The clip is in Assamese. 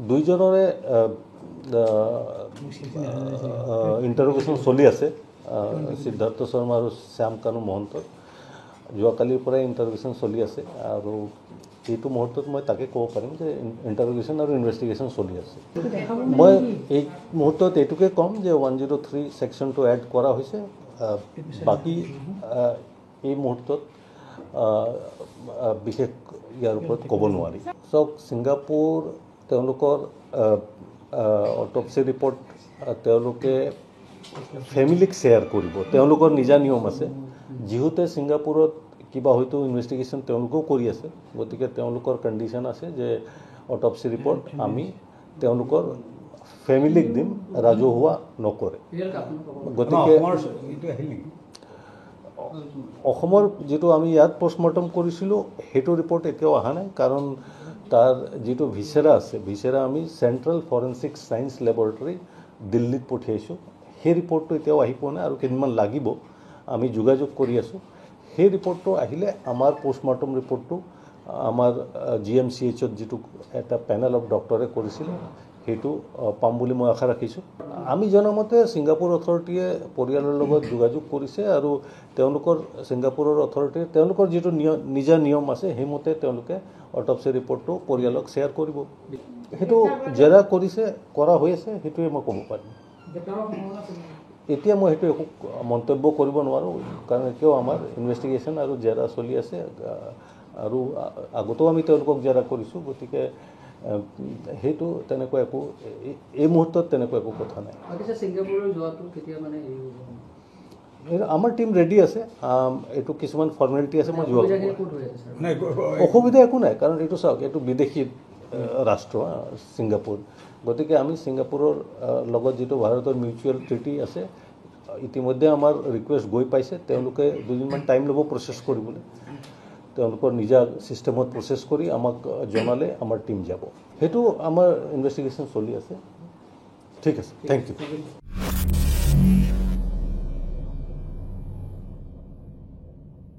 দুইজনৰে ইণ্টাৰভিউশ্যন চলি আছে সিদ্ধাৰ্থ শৰ্মা আৰু শ্যাম কানু মহন্তৰ যোৱাকালিৰ পৰাই ইণ্টাৰভিউশ্যন চলি আছে আৰু এইটো মুহূৰ্তত মই তাকে ক'ব পাৰিম যে ইণ্টাৰভিউশ্যন আৰু ইনভেষ্টিগেশ্যন চলি আছে মই এই মুহূৰ্তত এইটোকে ক'ম যে 103 ছেকশ্যনটো এড কৰা হৈছে বাকী এই মুহূৰ্তত বিশেষ ইয়াৰ ওপৰত ক'ব নোৱাৰি চাওক ছিংগাপুৰ তেওঁলোকৰ অট'পচি ৰিপৰ্ট তেওঁলোকে ফেমিলিক শ্বেয়াৰ কৰিব তেওঁলোকৰ নিজা নিয়ম আছে যিহেতু ছিংগাপুৰত কিবা হয়তো ইনভেষ্টিগেশ্যন তেওঁলোকেও কৰি আছে গতিকে তেওঁলোকৰ কণ্ডিশ্যন আছে যে অট'পচি ৰিপৰ্ট আমি তেওঁলোকৰ ফেমিলিক দিম ৰাজহুৱা নকৰে গতিকে অসমৰ যিটো আমি ইয়াত পষ্টমৰ্টম কৰিছিলোঁ সেইটো ৰিপৰ্ট এতিয়াও অহা নাই কাৰণ তাৰ যিটো ভিচেৰা আছে ভিচেৰা আমি চেণ্ট্ৰেল ফৰেনচিক ছায়েন্স লেবৰেটৰী দিল্লীত পঠিয়াইছোঁ সেই ৰিপৰ্টটো এতিয়াও আহি পোৱা নাই আৰু কেইদিনমান লাগিব আমি যোগাযোগ কৰি আছোঁ সেই ৰিপৰ্টটো আহিলে আমাৰ পষ্টমৰ্টম ৰিপৰ্টটো আমাৰ GMCHত যিটো এটা পেনেল অফ ডক্টৰে কৰিছিলে সেইটো পাম বুলি মই আশা ৰাখিছোঁ আমি জনামতে ছিংগাপুৰ অথৰিটিয়ে পৰিয়ালৰ লগত যোগাযোগ কৰিছে আৰু তেওঁলোকৰ ছিংগাপুৰৰ অথৰিটিয়ে তেওঁলোকৰ যিটো নিজা নিয়ম আছে সেইমতে তেওঁলোকে অট'পচি ৰিপৰ্টটো পৰিয়ালক শ্বেয়াৰ কৰিব সেইটো জেৰা কৰিছে কৰা হৈ আছে সেইটোৱে মই ক'ব পাৰিম এতিয়া মই সেইটো একো মন্তব্য কৰিব নোৱাৰোঁ কাৰণ এতিয়াও আমাৰ ইনভেষ্টিগেশ্যন আৰু জেৰা চলি আছে আৰু আগতেও আমি তেওঁলোকক জেৰা কৰিছোঁ গতিকে সেইটো তেনেকুৱা একো এই মুহূৰ্তত তেনেকুৱা একো কথা নাই আমাৰ টীম ৰেডি আছে এইটো কিছুমান ফৰ্মেলিটি আছে মই যোৱা অসুবিধা একো নাই কাৰণ এইটো চাওক এইটো বিদেশী ৰাষ্ট্ৰ ছিংগাপুৰ গতিকে আমি ছিংগাপুৰৰ লগত যিটো ভাৰতৰ মিউচুৱেল ট্ৰিটি আছে ইতিমধ্যে আমাৰ ৰিকুৱেষ্ট গৈ পাইছে তেওঁলোকে দুদিনমান টাইম ল'ব প্ৰচেছ কৰিবলৈ তেওঁলোকৰ নিজা ছিষ্টেমত প্ৰচেছ কৰি আমাক জনালে আমাৰ টীম যাব সেইটো আমাৰ ইনভেষ্টিগেশ্যন চলি আছে ঠিক আছে থেংক ইউ